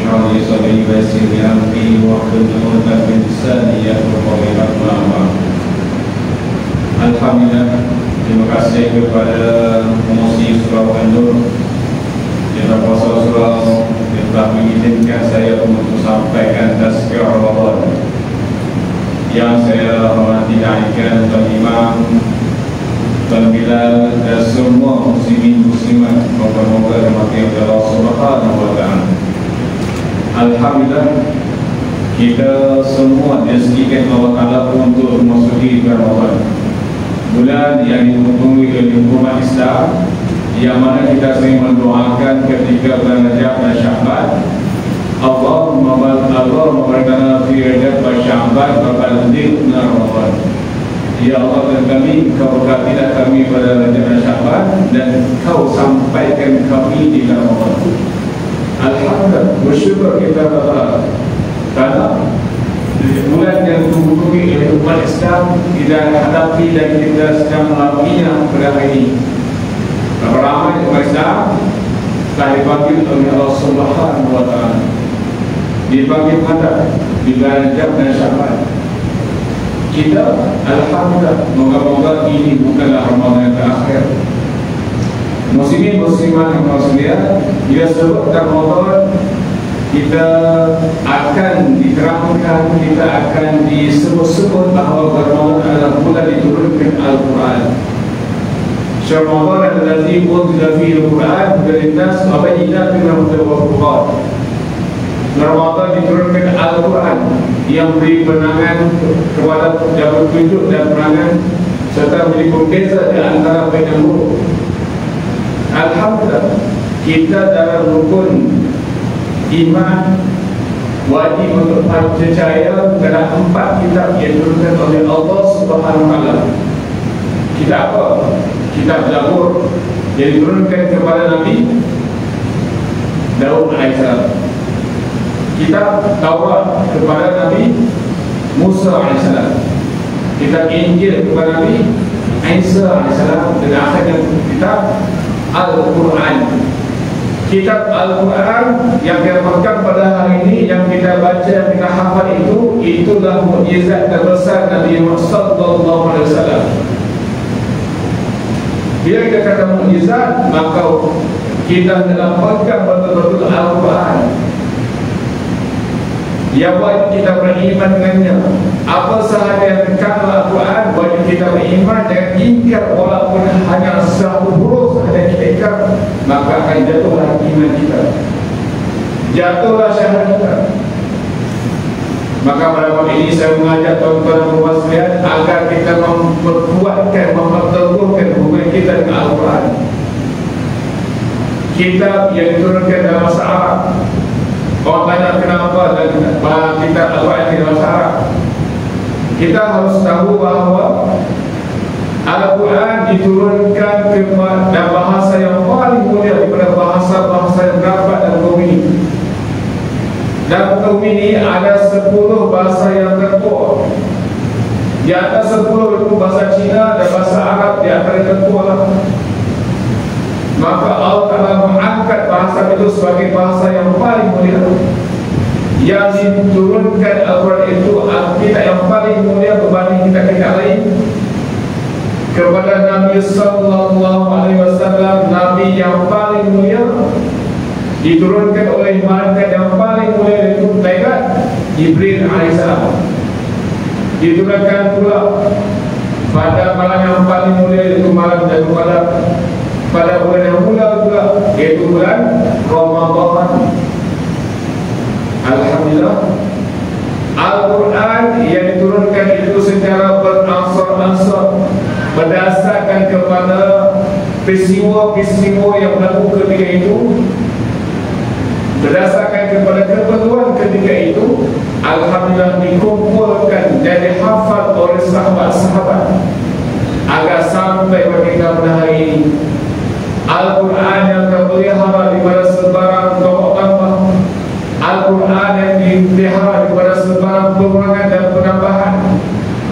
اشرح لي صدري ويسر لي امري واحلل عقدة من لساني يفقهوا قولي. Alhamdulillah, terima kasih kepada pengurusi Surau An-Nur yang berkuasa surau yang telah mengizinkan saya untuk sampaikan tazkirah Ramadan yang saya hormati dan Tuan Imam, Tuan Bilal dan semua muslimin muslimat. Moga-moga dirahmati oleh Allah Subhanahu wa taala. Alhamdulillah, kita semua direzekikan Allah Taala untuk memasuki Ramadan, bulan yang ditunggu oleh umat Islam, yang mana kita sering mendoakan ketika bulan Rajab dan Sya'ban, Allah memberikan fi Rajab dan Sya'ban berbalikna Ramadan. Ya Allah, dan kami Kau berkatilah kami pada Rajab dan Sya'ban, dan Kau sampaikan kami di Ramadan. Alhamdulillah, bersyukur kita kepada karena bulan yang ditunggu oleh umat Islam kita hadapi dan kita sedang melaluinya pada hari ini. Ramai umat Islam telah dipanggil oleh Allah Subhanahu wa taala, dipanggil pada di bulan Rajab dan Sya'ban. Kita alhamdulillah, moga-moga ini bukanlah Ramadan yang terakhir. Muslimin muslimat yang bersedia, bila sebutkan Ramadan, kita akan diterangkan, kita akan disebut-sebut bahawa Ramadan adalah bulan diturunkan Al-Quran. Syahr Ramadan allazi unzila fihi Al-Quran linnas wa bayyinatin minal huda wal furqan. Ramadan diturunkan Al-Quran yang beri penangan kepada yang petunjuk dan penangan serta beri pembeza di antara baik dan buruk. Alhamdulillah, kita dalam rukun iman wajib untuk percaya kepada 4 kitab yang diturunkan oleh Allah Subhanahu wa taala. Kitab apa? Kitab Zabur yang diturunkan kepada Nabi Daud AS. Kitab Taurat kepada Nabi Musa AS. Kitab Injil kepada Nabi Isa AS, dan akhirnya kitab Al-Quran. Kitab Al-Quran yang diamalkan pada hari ini, yang kita baca, yang kita hafal itulah mukjizat terbesar Nabi Muhammad sallallahu alaihi wasallam. Bila kita kata mukjizat, maka kita dalam pegang betul-betul Al-Quran. Yang wajib kita beriman dengannya. Apa sahaja yang terkandung Al-Quran, wajib kita beriman dan ingkar, walaupun hanya 1 huruf sahaja kita ingkar, maka akan jatuhlah iman kita, jatuhlah syahad kita. Maka pada malam ini saya mengajak tuan-tuan dan puan sekalian agar kita memperkuatkan, memperteguhkan hubungan kita dengan Al-Quran, kitab yang diturunkan dalam bahasa Arab. Orang tanya kenapa dan kita Al-Quran dalam bahasa Arab. Kita harus tahu bahawa Al-Quran diturunkan dalam bahasa yang paling mulia daripada bahasa-bahasa yang dapat dalam bumi ini. Dalam bumi ini ada 10 bahasa yang tertua. Di atas 10 itu bahasa Cina dan bahasa Arab di antara tertua lah. Maka Allah Ta'ala mengangkat bahasa itu sebagai bahasa yang paling mulia. Yang diturunkan Al-Quran itu kitab yang paling mulia berbanding kitab-kitab lain. Kepada Nabi sallallahu alaihi wasallam, Nabi yang paling mulia, diturunkan oleh malaikat yang paling mulia, itu malaikat Jibril alaihissalam. Diturunkan pula pada malam yang paling mulia, itu malam dan pada bulan yang mulia pula, yaitu bulan Ramadan. Alhamdulillah, Al-Quran yang diturunkan itu secara beransur-ansur, berdasarkan kepada peristiwa-peristiwa yang berlaku ketika itu, berdasarkan kepada keperluan ketika itu. Alhamdulillah, dikumpulkan dan dihafal oleh sahabat-sahabat agar sampai pada kita pada hari ini. Al-Quran yang terpelihara daripada sebarang tokok tambah, Al-Quran yang dipelihara daripada sebarang pengurangan dan penambahan,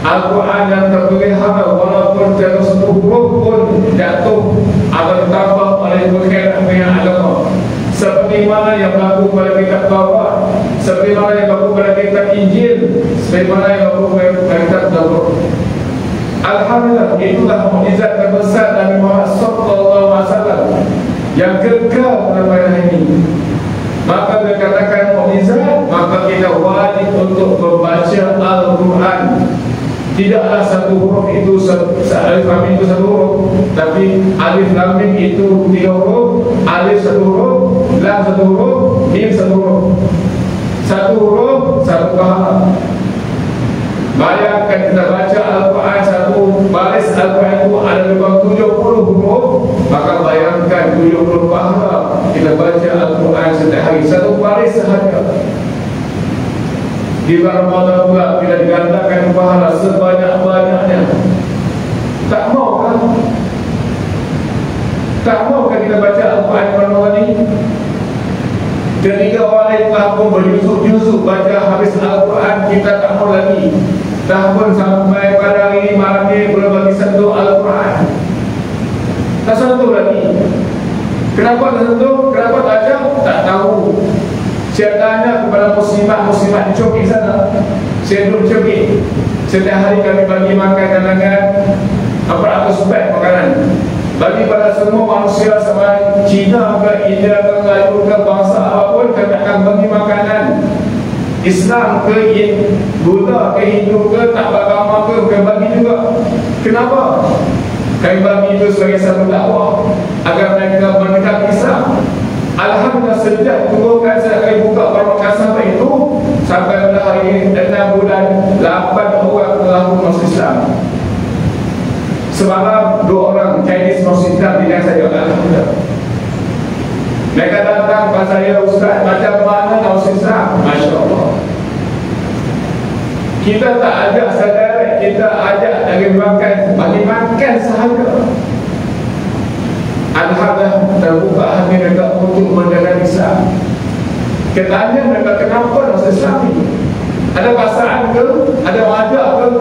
Al-Quran yang terpelihara walaupun jatuh 10 huruf pun jatuh atau ditambah oleh berkaitan dengan agama. seperti mana yang berlaku pada kitab Taurat, seperti mana yang berlaku pada kitab Injil, seperti mana yang berlaku pada kitab Zabur. Alhamdulillah, itulah mukjizat terbesar Nabi Muhammad sallallahu alaihi wasallam yang kekal sampai hari ini. Maka dikatakan mukjizat, maka kita wajib untuk membaca Al-Quran. Tidaklah satu huruf itu alif lam mim itu satu huruf, tapi alif lam mim itu 3 huruf, alif satu huruf, lam satu huruf, mim satu huruf. Satu huruf, satu pahala. Bayangkan kita baca Al-Quran, satu baris Al-Quran itu ada lebih 70 huruf, maka bayangkan 70 pahala kita baca Al-Quran setiap hari, satu baris sahaja. Di bulan Ramadan pula kita digandakan pahala sebanyak-banyaknya. Tak mau kan? Tak mau kan kita baca Al-Quran Ramadan ini? Ketika orang telah pun berjuzuk-juzuk baca habis Al-Quran, kita tak mau lagi. Tak pun sampai pada hari ini malam ini belum lagi sentuh Al-Quran. Tak sentuh lagi. Kenapa tak sentuh? Kenapa tak ajak? Tak tahu. Saya tanya kepada muslimat-muslimat di Coki sana. Saya duduk Coki. Setiap hari kami bagi makan kalangan 400 pack makanan. Bagi pada semua manusia sama Cina ke India ke Melayu ke bangsa apapun, kami akan bagi makanan. Islam ke Buddha ke Hindu ke tak beragama ke, kami bagi juga. Kenapa? Kami bagi itu sebagai satu dakwah agar mereka mendekat Islam. Alhamdulillah, sejak turunkan saya akan buka permukaan sampai itu, sampai pada hari ini 6 bulan 8 orang telah masuk Islam. Semalam 2 orang Chinese masuk Islam di saya. Alhamdulillah. Mereka datang kepada saya, Ustaz, macam mana masuk Islam? Masya Allah. Kita tak ajak saudara, kita ajak bagi makan sahaja. Alhamdulillah, terbuka hati mereka untuk mendengar Islam. Kita tanya mereka, kenapa masuk Islam ini? Ada pasangan ke? Ada wajah ke?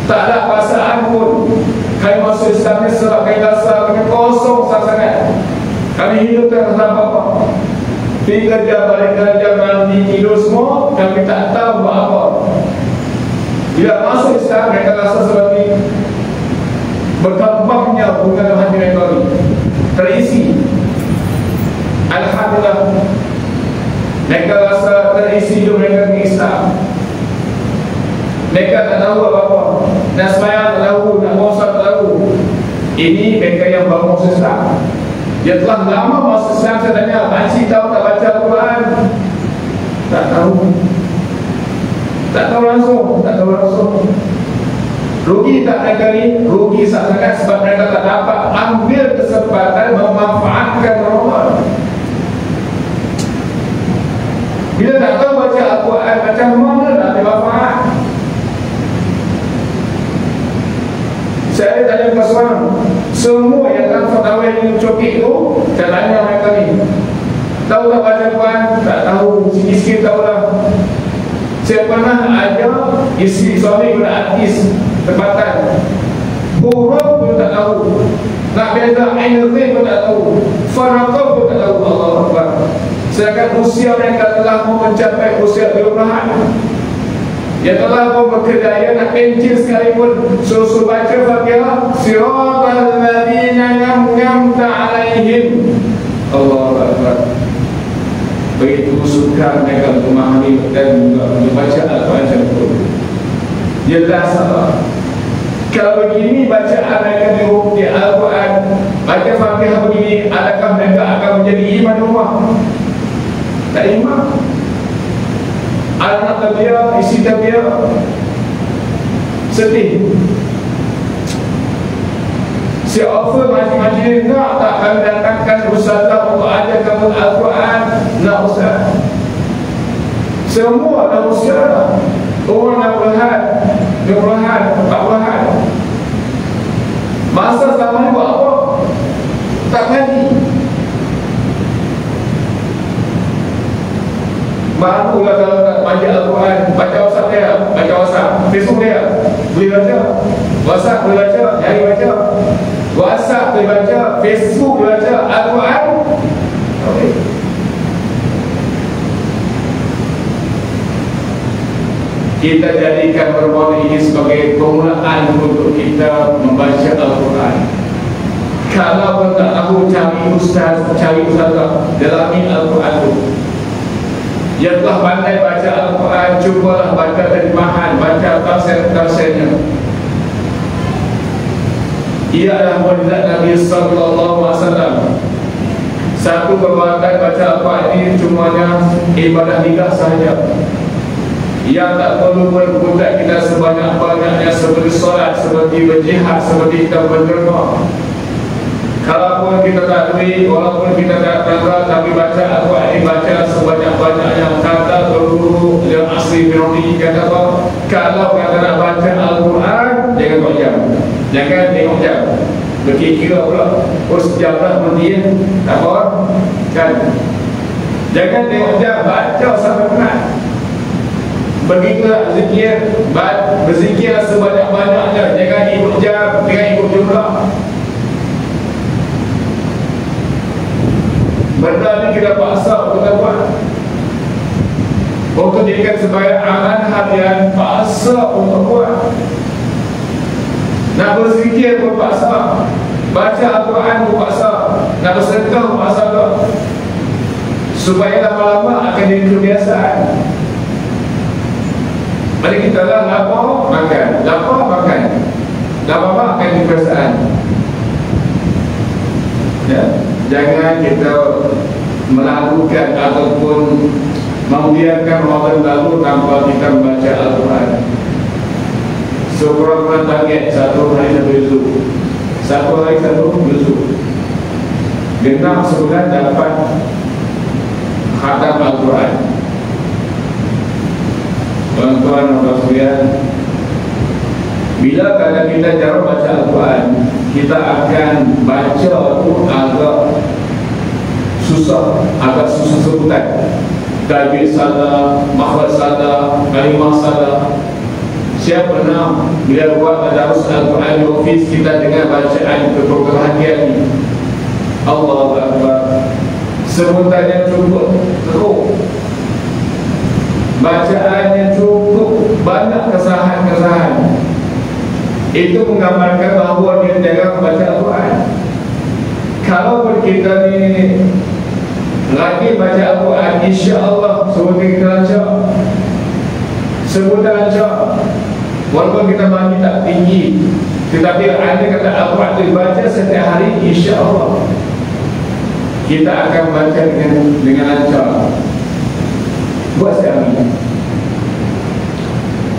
Tak ada pasangan pun. Kami masuk Islam ni sebab kami rasa kami kosong sangat. Kami hidup tak rasa apa-apa. Pergi kerja, balik kerja, mandi, tidur semua, kami tak tahu buat apa. Bila masuk Islam, mereka rasa seperti berkembangnya hubungan hati mereka ini terisi. Alhamdulillah, mereka rasa terisi hidup mereka dengan Islam. Mereka tak tahu apa-apa, nak sembahyang tak tahu, nak puasa tak tahu. Ini mereka yang baru masuk Islam. Dia telah lama masuk Islam. Saya tanya, pakcik tahu tak baca Al-Quran? Tak tahu. Tak tahu langsung. Rugi tak mereka ni? Rugi sangat sebab mereka tak dapat ambil kesempatan memanfaatkan Ramadan. Bila tak tahu baca Al-Quran, macam mana nak ambil manfaat? Saya tanya kepada seorang, semua yang dalam fatwa yang Coki itu, saya tanya mereka ni, tahu tak baca Al-Quran? Tak tahu, sikit-sikit tahulah. Saya pernah ajar isteri suami berartis tempatan, huruf pun tak tahu, nak beza ainul pun tak tahu, faraqah pun tak tahu. Allah Akbar. Sedangkan usia mereka telah mencapai usia 20-an. Dia telah berkedaya nak pencil sekalipun suruh baca Fatihah, siratal ladzina an'amta 'alaihim. Allahu Akbar. Begitu suka mereka memahami dan membaca Al-Quran itu. Jelas Allah. Kalau begini bacaan mereka di Al-Quran, baca Fatihah begini, adakah mereka akan menjadi iman rumah? Tak iman. Anak terbiar, isi terbiar, sedih. Si offer majlis-majlis tak kami datangkan ustazah untuk ajar kamu Al-Quran. Nak ustaz. Semua dah usia. Umur 60-an, 20-an, 40-an. Masa zaman ni buat apa? Tak ngaji. Barulah kalau nak baca Al-Quran, baca WhatsApp dia, baca WhatsApp, Facebook dia, boleh baca. WhatsApp boleh baca, jari baca. WhatsApp boleh baca, Facebook boleh baca, Al-Quran kita jadikan permohonan ini sebagai permulaan untuk kita membaca Al-Quran. Kalau pun tak tahu, cari ustaz, cari ustazah, dalami Al-Quran itu. Yang telah pandai baca Al-Quran, cubalah baca terjemahan, baca tafsir-tafsirnya. Ia adalah mukjizat Nabi sallallahu alaihi wasallam. Satu perbuatan baca Al-Quran ini cumanya ibadah nikah sahaja, yang tak perlu berbudak kita sebanyak-banyaknya seperti solat, seperti berjihad, seperti kita berderma. Kalaupun kita tak duit, walaupun kita tak tanggal, tapi baca Al-Quran ini baca sebanyak-banyaknya. Kata guru yang asli Fironi kata apa? Kalau kata nak baca Al-Quran, jangan tengok jam, jangan tengok jam, berkira pula, sejam dah berhenti, tak apa kan? Jangan tengok jam, baca sampai penat. Begitulah zikir, berzikir sebanyak-banyaknya, jangan ikut jam, jangan ikut jumlah. Benda ni kita paksa untuk kita buat, untuk jadikan sebagai amalan harian, paksa untuk buat. Nak berzikir pun paksa, baca Al-Quran pun paksa, nak bersedekah pun paksa tu, supaya lama-lama akan jadi kebiasaan. Mari kita lah lapar makan, lapar makan, lama-lama akan jadi kebiasaan. Ya, jangan kita melakukan ataupun membiarkan Ramadan lalu tanpa kita membaca Al-Quran. Sekurang-kurang target satu hari satu juzuk, satu hari satu juzuk. Genap sebulan dapat khatam Al-Quran. Tuan-tuan dan puan-puan, bila kadang kita jarang baca Al-Quran, kita akan baca tu agak susah, sebutan. Tajwid salah, makhraj salah, kalimah salah. Siapa pernah bila buat tadarus Al-Quran di ofis, kita dengar bacaan keperhatian ini, Allahu Akbar, sebutannya cukup teruk, bacaannya cukup banyak kesalahan-kesalahan. Itu menggambarkan bahawa dia jarang membaca Al-Quran. Kalau pun kita ni lagi baca Al-Quran, insya-Allah seperti kita lancar, sebutan lancar. Walaupun kita bagi tak tinggi, tetapi ada kata Al-Quran itu dibaca setiap hari, insya-Allah kita akan baca dengan lancar. Buat setiap hari.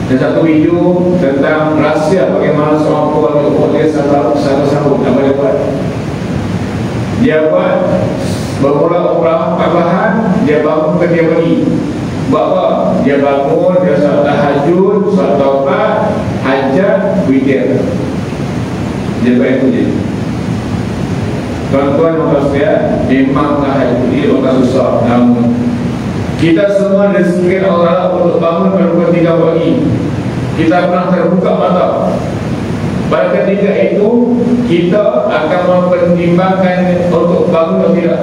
Dan satu video tentang rahsia bagaimana seorang keluarga dia satu sahur. Apa dia buat? Dia buat bermula umrah tambahan, dia bangun ke dia pergi. Buat apa? Dia bangun, dia salat tahajud, salat taubat, hajat, witir. Dia buat itu je. Tuan-tuan dan puan-puan, memang tahajud ini orang susah. Namun kita semua rezeki Allah untuk bangun pada pukul 3 pagi. Kita pernah terbuka mata. Pada ketika itu kita akan mempertimbangkan untuk bangun atau tidak.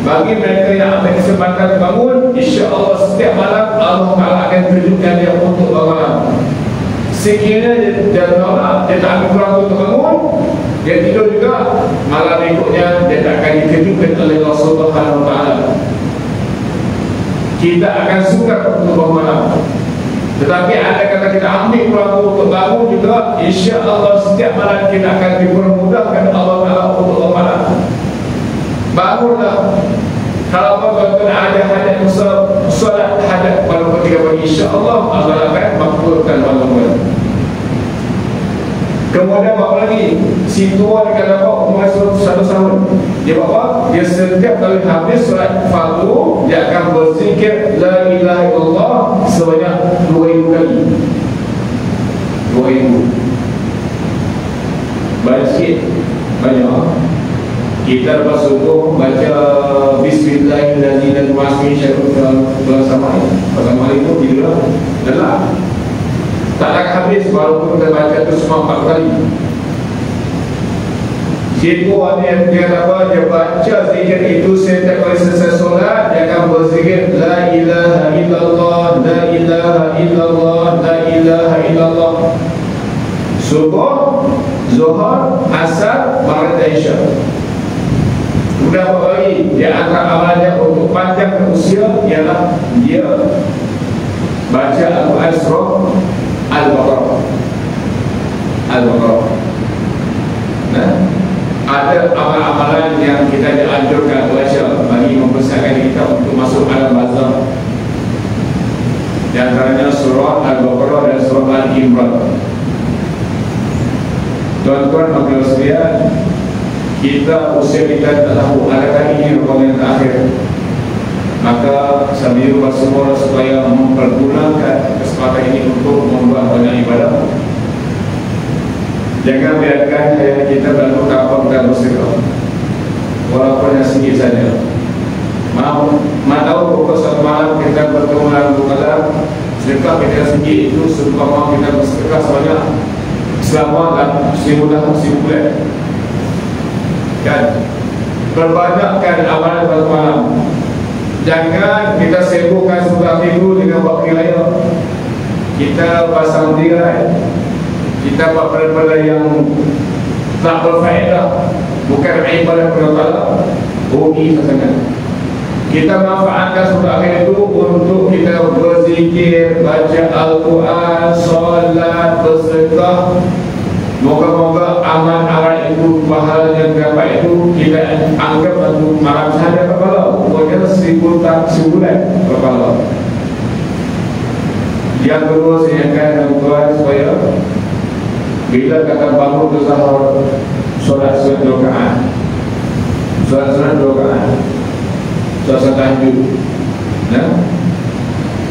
Bagi mereka yang ambil kesempatan bangun, insya-Allah setiap malam Allah Ta'ala akan kejutkan dia untuk bangun. Sekiranya dia tolak, dia tak ambil peluang untuk bangun, dia tidur juga, malam berikutnya dia tak akan dikejutkan oleh Allah Subhanahu Wa Ta'ala. Kita akan suka untuk bangun malam. Tetapi ada kata kita ambil peluang untuk bangun juga, insya-Allah setiap malam kita akan dipermudahkan Allah Ta'ala untuk bangun malam. Bangunlah. Kalau tuan-tuan ada hajat solat hajat pada pukul 3 pagi, insya-Allah Allah akan makbulkan bangunan. Kemudian apa lagi? Si tua dia kata apa? Umur 1 tahun. Dia buat apa? Dia setiap kali habis solat fardu, dia akan berzikir la ilaha illallah sebanyak 2000 kali. 2000. Banyak sikit. Banyak. Kita lepas subuh baca Bismillahirrahmanirrahim Syarul Samai. Pertama kali itu tidurlah lelah. Tak akan habis walaupun kita baca itu semua 4 kali. Siapa ada yang dia apa, dia baca zikir itu setiap kali selesai solat, dia akan berzikir la ilaha illallah, la ilaha illallah, la subuh, zuhur, asar, maghrib, isya. Beberapa kali di antara amalannya untuk panjang usia ialah dia baca Al-Quran surah Al-Baqarah. Nah, ada amalan-amalan yang kita dianjurkan baca bagi membesarkan kita untuk masuk alam barzakh. Di antaranya surah Al-Baqarah dan surah Al-Imran. Tuan-tuan dan sekalian, kita usia kita tak tahu adakah ini Ramadan terakhir, maka sambil bersemua supaya mempergunakan kesempatan ini untuk membuat banyak ibadah. Jangan biarkan hayat kita berlalu tanpa kita bersedekah, walaupun yang sedikit saja. Mahu tahu pokok satu malam kita bertemu dalam Qadar, sedekah kita sedikit itu seumpama kita bersedekah sebanyak selama 1000 bulan. Kan, perbanyakkan amalan pada malam. Jangan kita sibukkan sudah minggu dengan waktu raya. Kita pasang tirai, kita buat perkara yang tak berfaedah, bukan ibadah kepada Allah, rugi sangat. Kita manfaatkan sudah akhir itu untuk kita berzikir, baca Al-Quran, solat, bersedekah. Moga-moga amal-amal itu, pahala yang dapat itu kita anggap satu malam sahaja berpahala. Pokoknya 1000 sebulan berpahala. Yang kedua, saya ingatkan tuan supaya bila kata bangun ke sahur, solat sunat 2 rakaat, solat sunat 2 rakaat, solat tahajud. Nah,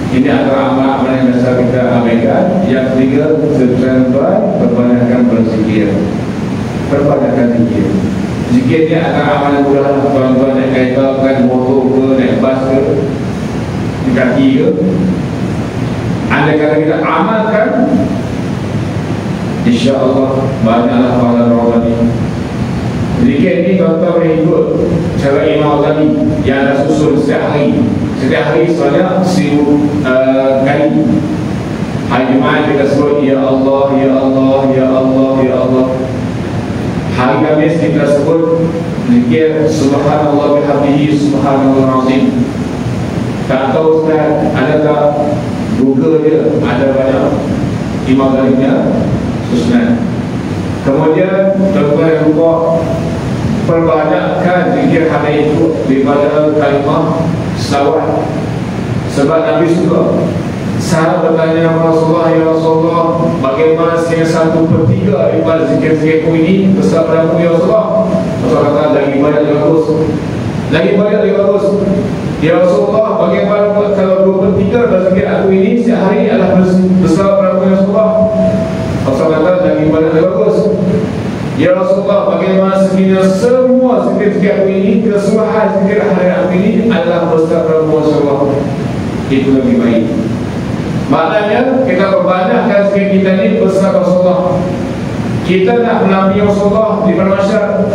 ini antara amal-amal yang biasa kita abaikan. Yang ketiga, tuan-tuan, perbanyakkan berzikir. Perbanyakkan zikir. Zikir ni antara amal yang mudah. Tuan-tuan naik kereta, kan motor ke, naik bas ke, di kaki ke. Andai kata kita amalkan, insya-Allah banyaklah pahala Ramadan ini. Zikir ni tuan-tuan boleh ikut cara Imam Ghazali yang ada susun setiap hari. Setiap hari sebanyak 1000 kali. Hari Jumaat kita sebut Ya Allah, Ya Allah, Ya Allah, Ya Allah. Hari Khamis kita sebut zikir Subhanallah bihamdihi, Subhanallah azim. Tak tahu Ustaz, adakah Google dia ada banyak Imam Ghazalinya susunan. Kemudian tuan-tuan yang lupa, perbanyakkan zikir hari itu daripada kalimah salawat. Sebab Nabi suka. Sahabat bertanya Rasulullah, ya Rasulullah, bagaimana sehingga 1/3 daripada zikir-zikirku ini bersama ya Rasulullah? Rasulullah kata, lagi banyak lagi bagus. Lagi banyak lagi bagus. Ya Rasulullah, bagaimana kalau 2/3 dari zikir aku ini sehari adalah bersama ya Rasulullah? Rasulullah kata, lagi banyak lagi bagus. Ya Rasulullah, bagaimana sekiranya semua zikir-zikir aku ini, keseluruhan zikir hari aku ini adalah bersama Rasulullah? Itu lebih baik. Maknanya kita perbanyakkan zikir kita ini bersama Rasulullah. Kita nak menampingi Rasulullah di masyarakat,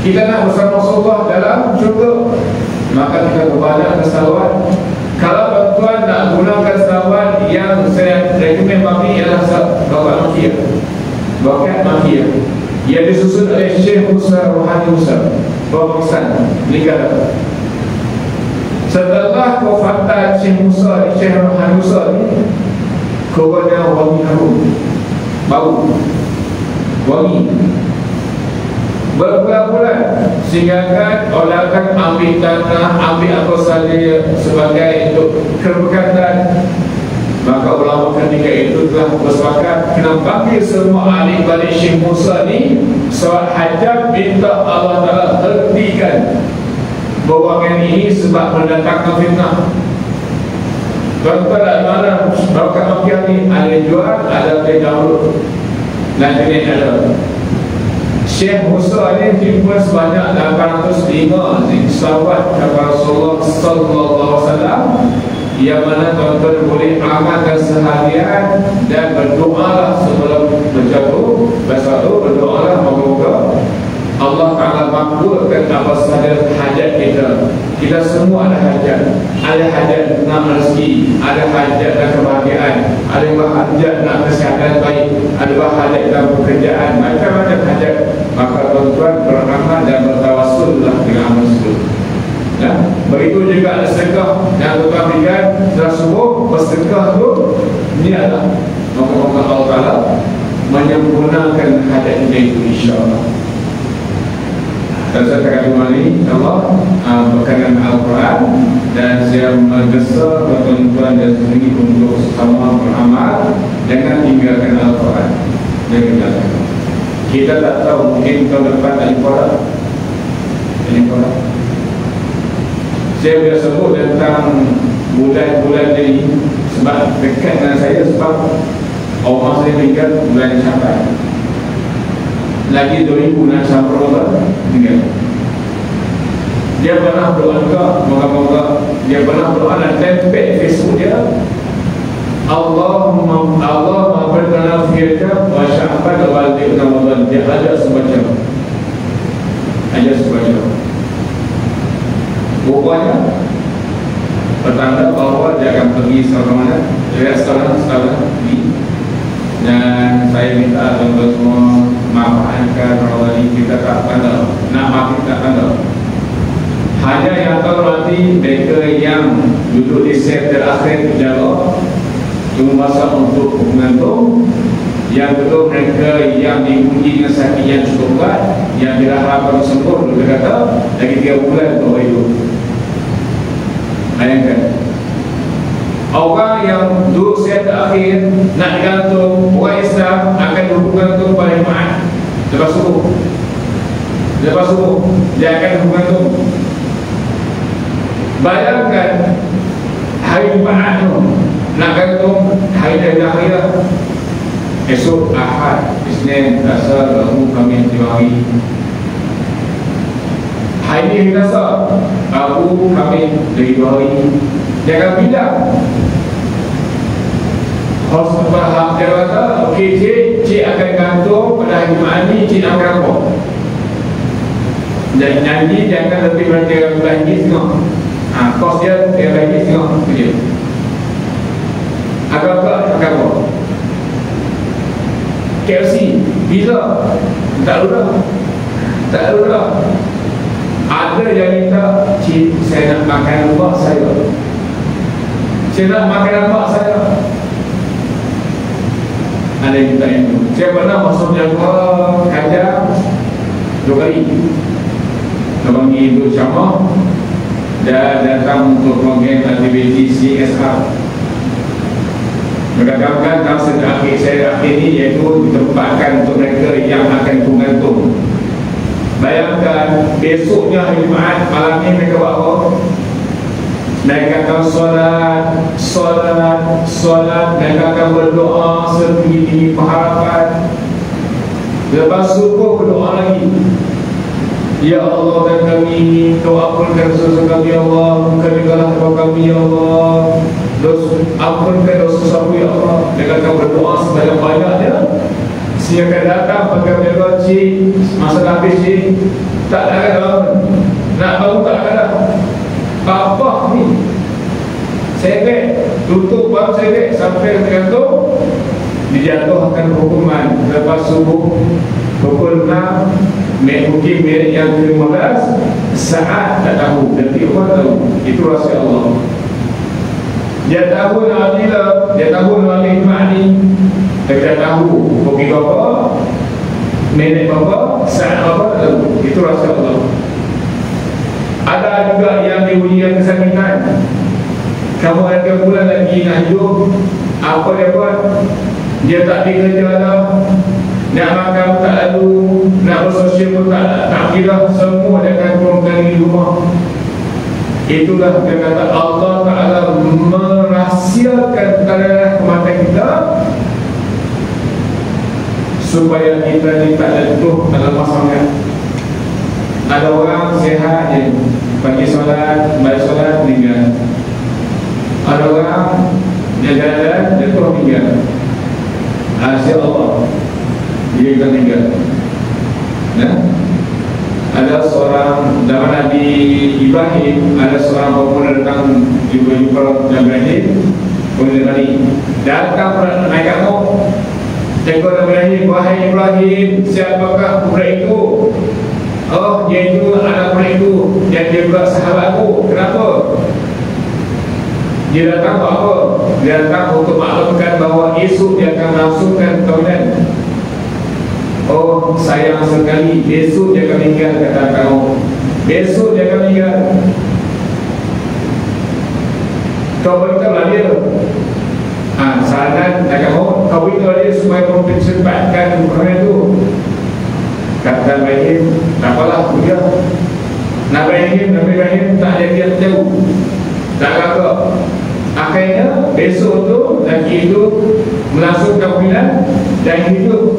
kita nak bersama Rasulullah dalam syurga, maka kita perbanyakkan salawat. Kalau tuan nak gunakan salawat yang saya rekomen bagi ialah salawat Makkiyah, Bakat Makkiyah, yang disusun oleh Syekh Musa Rohani Musa Pakistan negara. Setelah wafatan Syekh Musa, Syekh Rohani Musa ni, kepada wangi harum, bau wangi berbulan-bulan, sehingga kan orang akan ambil tanah, ambil apa saja sebagai untuk keberkatan. Maka ulama ketika itu telah bersepakat kena panggil semua ahli balik Syekh Musa ni solat hajat, minta Allah Ta'ala hentikan buangan ini sebab mendatangkan fitnah. Tuan-tuan dari mana Bakat Makkiyah ni ada jual, ada download, nanti ni ada. Syekh Musa ni jumpa sebanyak 805 salawat kepada Rasulullah sallallahu alaihi wasallam, yang mana tuan-tuan boleh amalkan seharian dan berdoalah sebelum berjatuh. Lepas itu berdoalah moga-moga Allah Ta'ala makbulkan apa sahaja hajat kita. Kita semua ada hajat. Ada hajat nak rezeki, ada hajat nak kebahagiaan, ada hajat nak kesihatan baik, ada hajat dalam pekerjaan, macam-macam hajat. Maka tuan-tuan beramal dan bertawassullah dengan amal tersebut. Ya, begitu juga ada sedekah yang tuan berikan setelah subuh. Bersedekah tu niatlah, maka Allah Ta'ala menyempurnakan hajat kita itu, insya-Allah. Dan saya akan kembali Allah berkenaan Al-Quran, dan saya menggesa tuan-tuan dan sendiri untuk sama beramal. Jangan tinggalkan Al-Quran. Kita tak tahu, mungkin tahun depan Al-Quran. Saya biasa sebut tentang bulan-bulan ini sebab dekat dengan saya, sebab Allah saya meninggal bulan Syaban. Lagi 2000 nak sampai Ramadan tinggal. Dia pernah berdoa juga, moga-moga dia pernah berdoa dan tempel Facebook dia, Allah berkana firqa wa sya'ban wa al-di'na Ramadan. Dia ada semacam rupanya pertanda bahawa dia akan pergi selama restoran ini. Dan saya minta tuan-tuan semua maafkan kalau tadi kita tak pandang, nak maafkan tak pandang. Hanya yang tahu nanti mereka yang duduk di set terakhir berjalan tunggu masa untuk mengantung. Yang kedua, mereka yang diuji dengan sakit yang cukup kuat, yang dirahapkan sembuh. Dia kata lagi 3 bulan untuk hidup. Bayangkan orang yang duduk set terakhir nak digantung, orang Islam akan digantung pada Jumaat lepas subuh dia akan digantung. Bayangkan hari Jumaat tu nak gantung, hari akhirah esok Ahad, Isnin, Selasa, Rabu, Khamis, 3 hari. Hari ni Selasa, Rabu, Khamis, 3 hari. Jangan bilang harus berhak. Dia kata okey cik akan gantung pada hari Jumaat ni, cik nak berapa. Dan janji jangan lebih daripada bulan ni setengah. Kos dia lagi setengah dia. Agak-agak berapa? KFC, pizza, tak ludah. Ada yang minta, cik saya nak makan lemak saya. Ada yang minta itu. Saya pernah masuk jangka kajar 2 kali. Kami itu syamah dan datang untuk program aktiviti CSR. Berkata-kata dalam akhir saya ini, iaitu ditempatkan untuk mereka yang akan gantung. Bayangkan besoknya hari Jumaat, malam ni mereka buat apa? Mereka akan solat, mereka akan berdoa setinggi-tinggi pengharapan. Lepas subuh berdoa lagi, ya Allah dan kami, Kau ampunkan dosa kami ya Allah, bukanlah doa kami ya Allah, ampunkan dosa kami ya Allah. Mereka akan berdoa sebanyak-banyaknya. Sehingga datang pakai mereka, cik masa habis cik tak ada nak bangun tak ada apa ni, sebek tutup baru sebek sampai tergantung dijatuhkan hukuman. Lepas subuh pukul 6 mungkin minit yang ke-15 saat tak tahu, detik pun tahu. Itu rahsia Allah. Dia tahu bila dia tahu hari Jumaat ni, dia tahu pukul berapa, minit berapa, saat berapa, tahu. Itu rahsia Allah. Ada juga yang diujian kesakitan. Kamu ada bulan lagi nak hidup, apa dia buat? Dia tak dikerja dah, nak makan tak lalu, nak bersosial pun tak kira, semua dia akan kurangkan di rumah. Itulah dia kata Allah Ta'ala merahsiakan perkara kematian kita supaya kita ni tak lentuh dalam pasangan. Ada orang sehat je, pagi solat, balik solat, meninggal. Ada orang dia jalan, dia terus meninggal. Hasil Allah, dia meninggal. Nah, ada seorang zaman Nabi Ibrahim, ada seorang pemuda datang jumpa Nabi Ibrahim. Kemudian datang naik kamu, tegur Nabi Ibrahim, wahai Ibrahim, siapakah pemuda itu? Oh, dia itu anak itu, dan dia juga sahabatku. Kenapa? Dia datang untuk apa? Dia datang untuk maklumkan bahawa esok dia akan melangsungkan perkahwinan. Oh, sayang sekali, besok dia akan meninggal, kata kamu. Besok dia akan meninggal. Kau beritahulah dia. Saran kamu, kau beritahu dia supaya mempersempatkan perkahwinan itu. Kata Ibrahim, apalah dia. Nabi Ibrahim tak ada dia jauh. Tak apa. Akhirnya besok tu laki itu melangsungkan perkahwinan dan hidup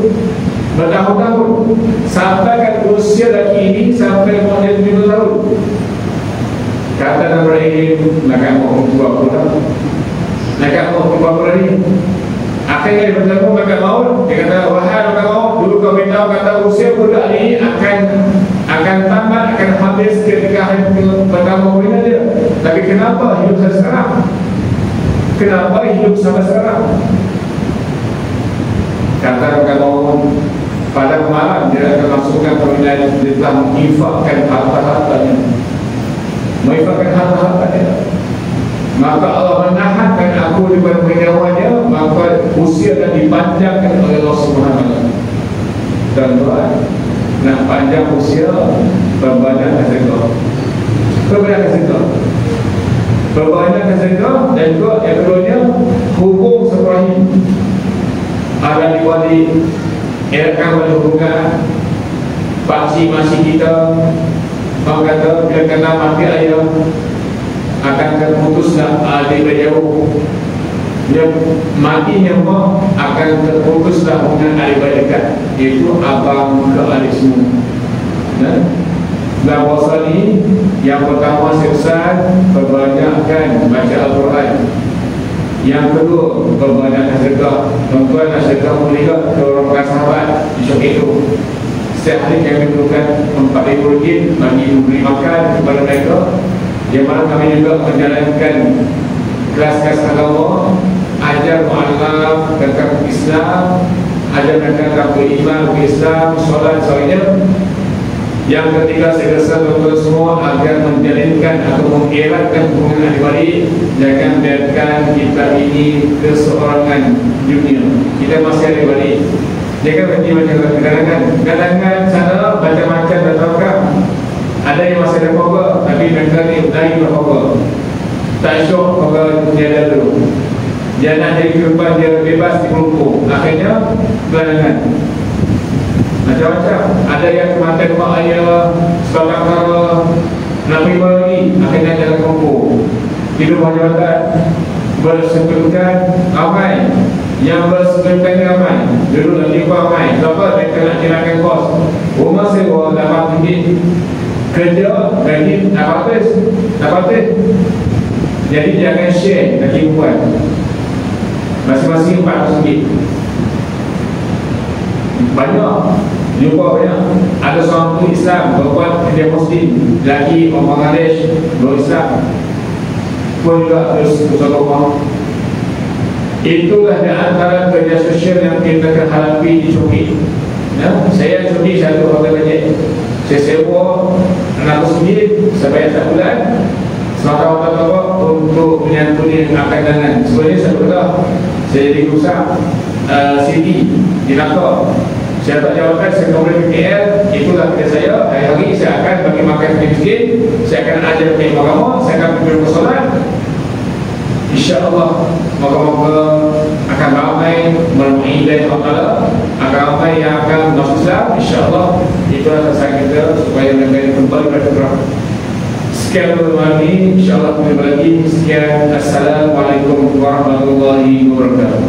bertahun-tahun sampai kan usia laki ini sampai umur 5 tahun. Kata Nabi Ibrahim, nak mau buat apa? Nak mau buat apa ni? Akhirnya dia bertemu kakak maut. Dia kata, wahai kakak maut, dulu kau beritahu kata usia budak ini akan tamat, akan habis ketika hari pertama perkahwinan dia. Tapi kenapa hidup sampai sekarang? Kenapa hidup sampai sekarang? Kata kakak maut, pada kemarin dia akan masukkan perkahwinan, dia telah menginfakkan harta-hartanya. Menginfakkan harta-hartanya. Maka Allah menahankan aku daripada menyawanya, maka usia akan dipanjangkan oleh Allah Subhanahu Wa. Dan doa nak panjang usia, berbanyak sedekah. Berbanyak sedekah. Berbanyak sedekah dan juga yang keduanya hubung silaturahim. Ada diwali, eratkan wali hubungan. Pakcik masih kita, orang kata bila kena mati ayah akan terputuslah daripada jauh. Dia matinya pun akan terputuslah hubungan daripada dekat, iaitu abang ke adik semua. Dan puasa ni yang pertama seksan, perbanyakkan baca Al-Quran. Yang kedua, perbanyakkan sedekah. Tuan-tuan nak sedekah boleh ke orang sahabat di syok itu. Setiap hari kami perlukan RM4,000 bagi memberi makan kepada mereka. Yang mana kami juga menjalankan kelas-kelas agama, ajar mu'alaf tentang Islam, ajar tentang beriman Islam, solat, sebagainya. Yang ketiga, saya rasa tuan-tuan semua agar menjalinkan atau mengeratkan hubungan adik-adik. Jangan biarkan kita ini keseorangan dunia. Kita masih adik-adik. Jangan berhenti macam kadang-kadang sana macam-macam datangkan. Ada yang masih ada koga, tapi mereka ni dari berkoga. Tak syok koga dia ada dulu. Dia nak jadi kehidupan dia bebas di pelupuk. Akhirnya berangan macam-macam. Ada yang kematian mak ayah sebab kara nak terima lagi, akhirnya jalan kumpul. Hidup jabatan bersebutkan ramai. Yang bersebutkan ramai. Dulu lagi ramai. Sebab mereka nak kirakan kos. Rumah sewa RM8. Kerja gaji dapat jadi jangan share gaji buat masing-masing RM400. Banyak jumpa banyak. Ada seorang tu Islam berbuat kerja Muslim, lagi orang Bangladesh berislam pun juga terus bersama rumah. Itulah di antara kerja sosial yang kita akan hadapi di Coki. Saya cuti satu hotel bajet. Saya sewa RM600 sampai 1 bulan. Semata-mata untuk menyantuni makanan. Sebenarnya saya berkata saya jadi rusak CD di Langkau. Saya tak jawabkan, saya kembali ke KL. Itulah kerja saya. Hari-hari saya akan bagi makan sedikit. Saya akan ajar pergi agama. Saya akan pergi bersolat. InsyaAllah moga-moga akan ramai melalui Allah, akan ramai yang akan masuk Islam. InsyaAllah itulah sasaran kita supaya mereka kembali bergerak. Sekian untuk malam ini, InsyaAllah kembali lagi. Sekian, Assalamualaikum warahmatullahi wabarakatuh.